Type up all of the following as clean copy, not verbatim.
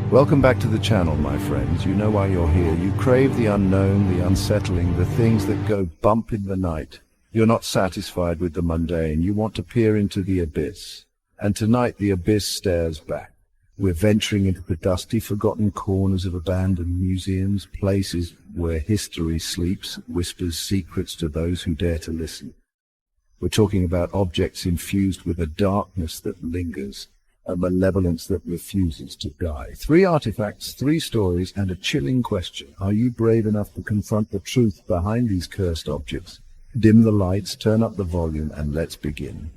Welcome back to the channel, my friends. You know why you're here. You crave the unknown, the unsettling, the things that go bump in the night. You're not satisfied with the mundane. You want to peer into the abyss. And tonight the abyss stares back. We're venturing into the dusty, forgotten corners of abandoned museums, places where history sleeps, whispers secrets to those who dare to listen. We're talking about objects infused with a darkness that lingers, a malevolence that refuses to die. 3 artifacts, 3 stories, and a chilling question. Are you brave enough to confront the truth behind these cursed objects? Dim the lights, turn up the volume, and let's begin.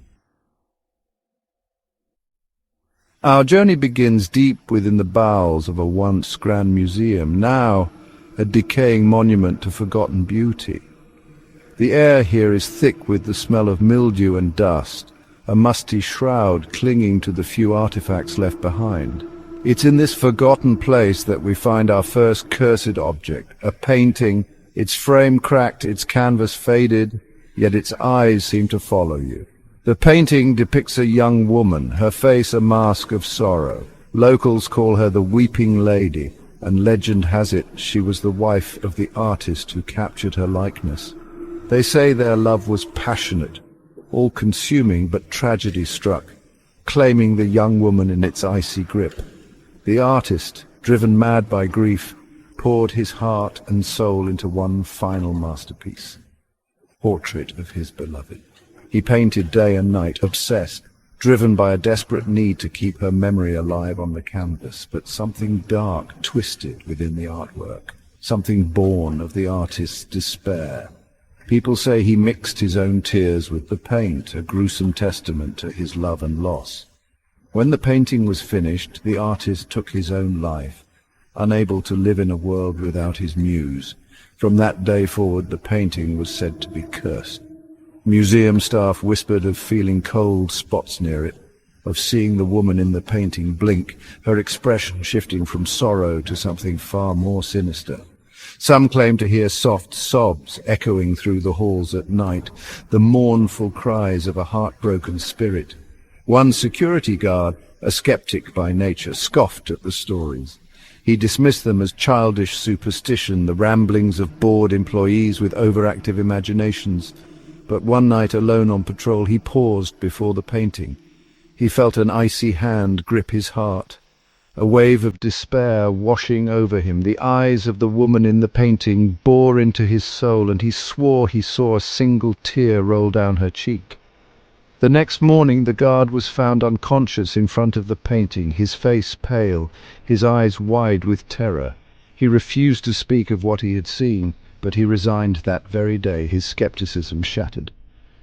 Our journey begins deep within the bowels of a once grand museum, now a decaying monument to forgotten beauty. The air here is thick with the smell of mildew and dust, a musty shroud clinging to the few artifacts left behind. It's in this forgotten place that we find our first cursed object, a painting, its frame cracked, its canvas faded, yet its eyes seem to follow you. The painting depicts a young woman, her face a mask of sorrow. Locals call her the Weeping Lady, and legend has it she was the wife of the artist who captured her likeness. They say their love was passionate, all-consuming, but tragedy struck, claiming the young woman in its icy grip. The artist, driven mad by grief, poured his heart and soul into one final masterpiece, portrait of his beloved. He painted day and night, obsessed, driven by a desperate need to keep her memory alive on the canvas, but something dark twisted within the artwork, something born of the artist's despair. People say he mixed his own tears with the paint, a gruesome testament to his love and loss. When the painting was finished, the artist took his own life, unable to live in a world without his muse. From that day forward, the painting was said to be cursed. Museum staff whispered of feeling cold spots near it, of seeing the woman in the painting blink, her expression shifting from sorrow to something far more sinister. Some claim to hear soft sobs echoing through the halls at night, the mournful cries of a heartbroken spirit. One security guard, a skeptic by nature, scoffed at the stories. He dismissed them as childish superstition, the ramblings of bored employees with overactive imaginations. But one night, alone on patrol, he paused before the painting. He felt an icy hand grip his heart, a wave of despair washing over him. The eyes of the woman in the painting bore into his soul, and he swore he saw a single tear roll down her cheek. The next morning the guard was found unconscious in front of the painting, his face pale, his eyes wide with terror. He refused to speak of what he had seen, but he resigned that very day, his skepticism shattered.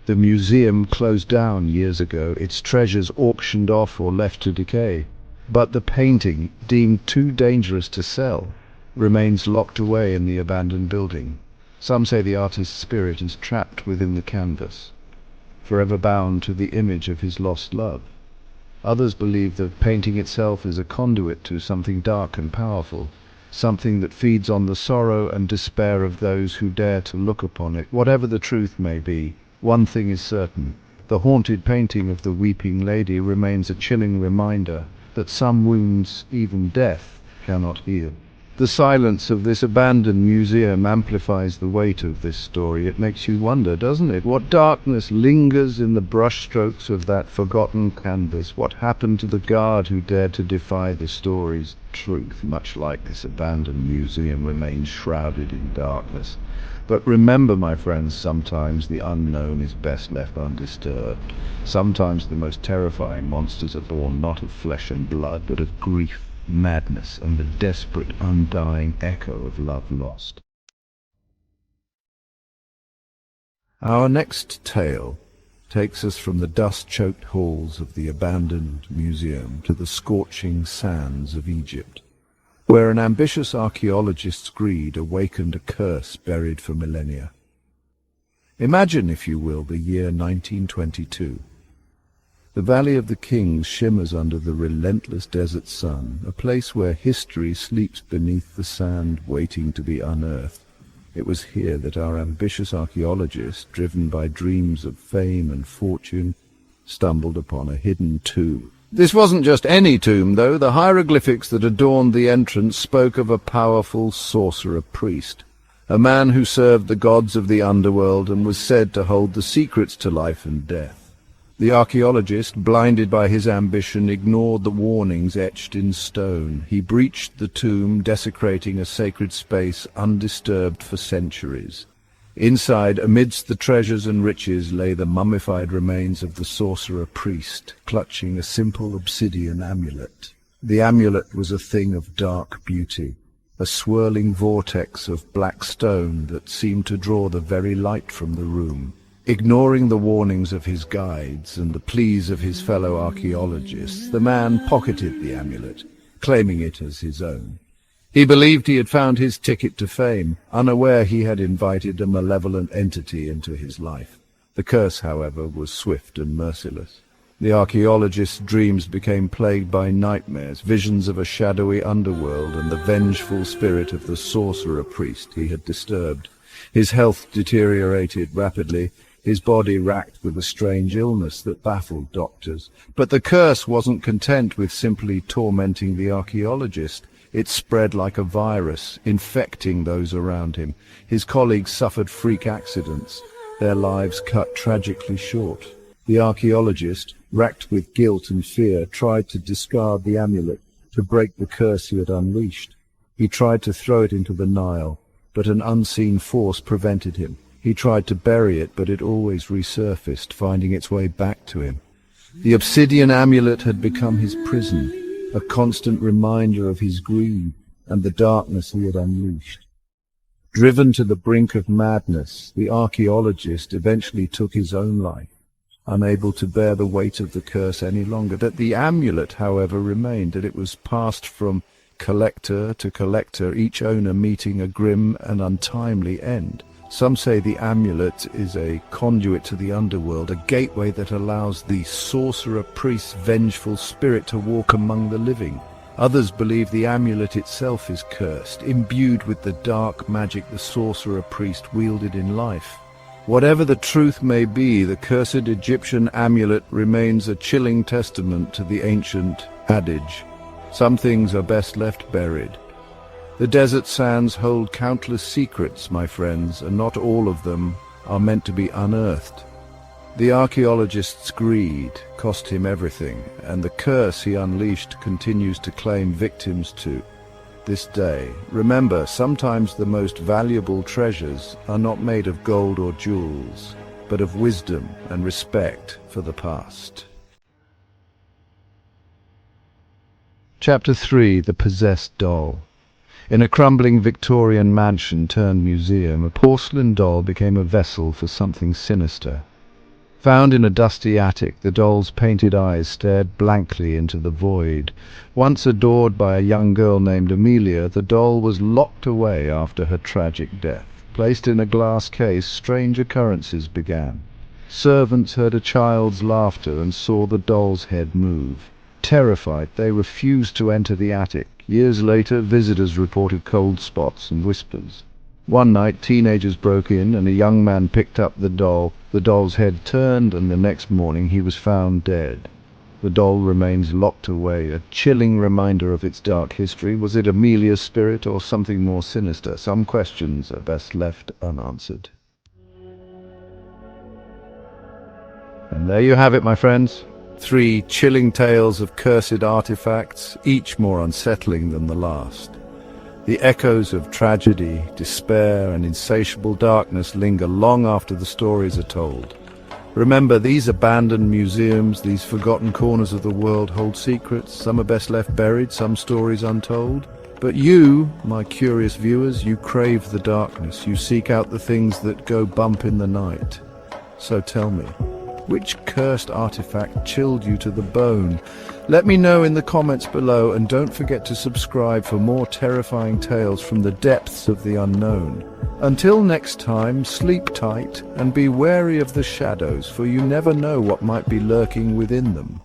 The museum closed down years ago, its treasures auctioned off or left to decay. But the painting, deemed too dangerous to sell, remains locked away in the abandoned building. Some say the artist's spirit is trapped within the canvas, forever bound to the image of his lost love. Others believe the painting itself is a conduit to something dark and powerful, something that feeds on the sorrow and despair of those who dare to look upon it. Whatever the truth may be, one thing is certain: the haunted painting of the Weeping Lady remains a chilling reminder that some wounds, even death, cannot heal. The silence of this abandoned museum amplifies the weight of this story. It makes you wonder, doesn't it? What darkness lingers in the brushstrokes of that forgotten canvas? What happened to the guard who dared to defy the story's truth? Much like this abandoned museum remains shrouded in darkness. But remember, my friends, sometimes the unknown is best left undisturbed. Sometimes the most terrifying monsters are born not of flesh and blood, but of grief, madness, and the desperate, undying echo of love lost. Our next tale takes us from the dust-choked halls of the abandoned museum to the scorching sands of Egypt, where an ambitious archaeologist's greed awakened a curse buried for millennia. Imagine, if you will, the year 1922. The Valley of the Kings shimmers under the relentless desert sun, a place where history sleeps beneath the sand waiting to be unearthed. It was here that our ambitious driven by dreams of fame and fortune, stumbled upon a hidden tomb This wasn't just any tomb, though. The hieroglyphics that adorned the entrance spoke of a powerful sorcerer priest, a man who served the gods of the underworld and was said to hold the secrets to life and death. The archaeologist, blinded by his ambition, ignored the warnings etched in stone. He breached the tomb, desecrating a sacred space undisturbed for centuries. Inside, amidst the treasures and riches, lay the mummified remains of the sorcerer priest, clutching a simple obsidian amulet. The amulet was a thing of dark beauty, a swirling vortex of black stone that seemed to draw the very light from the room. Ignoring the warnings of his guides and the pleas of his fellow archaeologists, the man pocketed the amulet, claiming it as his own. He believed he had found his ticket to fame, unaware he had invited a malevolent entity into his life. The curse, however, was swift and merciless. The archaeologist's dreams became plagued by nightmares, visions of a shadowy underworld and the vengeful spirit of the sorcerer priest he had disturbed. His health deteriorated rapidly, his body racked with a strange illness that baffled doctors. But the curse wasn't content with simply tormenting the archaeologist. It spread like a virus, infecting those around him. His colleagues suffered freak accidents, their lives cut tragically short. The archaeologist, racked with guilt and fear, tried to discard the amulet, to break the curse he had unleashed. He tried to throw it into the Nile, but an unseen force prevented him. He tried to bury it, but it always resurfaced, finding its way back to him. The obsidian amulet had become his prison, a constant reminder of his greed and the darkness he had unleashed. Driven to the brink of madness, the archaeologist eventually took his own life, unable to bear the weight of the curse any longer. That the amulet, however, remained, that it was passed from collector to collector, each owner meeting a grim and untimely end. Some say the amulet is a conduit to the underworld, a gateway that allows the sorcerer priest's vengeful spirit to walk among the living. Others believe the amulet itself is cursed, imbued with the dark magic the sorcerer priest wielded in life. Whatever the truth may be, the cursed Egyptian amulet remains a chilling testament to the ancient adage, "Some things are best left buried." The desert sands hold countless secrets, my friends, and not all of them are meant to be unearthed. The archaeologist's greed cost him everything, and the curse he unleashed continues to claim victims to this day. Remember, sometimes the most valuable treasures are not made of gold or jewels, but of wisdom and respect for the past. Chapter 3. The Possessed Doll. In a crumbling Victorian mansion turned museum, a porcelain doll became a vessel for something sinister. Found in a dusty attic, the doll's painted eyes stared blankly into the void. Once adored by a young girl named Amelia, the doll was locked away after her tragic death. Placed in a glass case, strange occurrences began. Servants heard a child's laughter and saw the doll's head move. Terrified, they refused to enter the attic. Years later, visitors reported cold spots and whispers. One night, teenagers broke in and a young man picked up the doll. The doll's head turned, and the next morning he was found dead. The doll remains locked away, a chilling reminder of its dark history. Was it Amelia's spirit or something more sinister? Some questions are best left unanswered. And there you have it, my friends. 3 chilling tales of cursed artifacts, each more unsettling than the last. The echoes of tragedy, despair, and insatiable darkness linger long after the stories are told. Remember, these abandoned museums, these forgotten corners of the world hold secrets. Some are best left buried, some stories untold. But you, my curious viewers, you crave the darkness. You seek out the things that go bump in the night. So tell me, which cursed artifact chilled you to the bone? Let me know in the comments below, and don't forget to subscribe for more terrifying tales from the depths of the unknown. Until next time, sleep tight and be wary of the shadows, for you never know what might be lurking within them.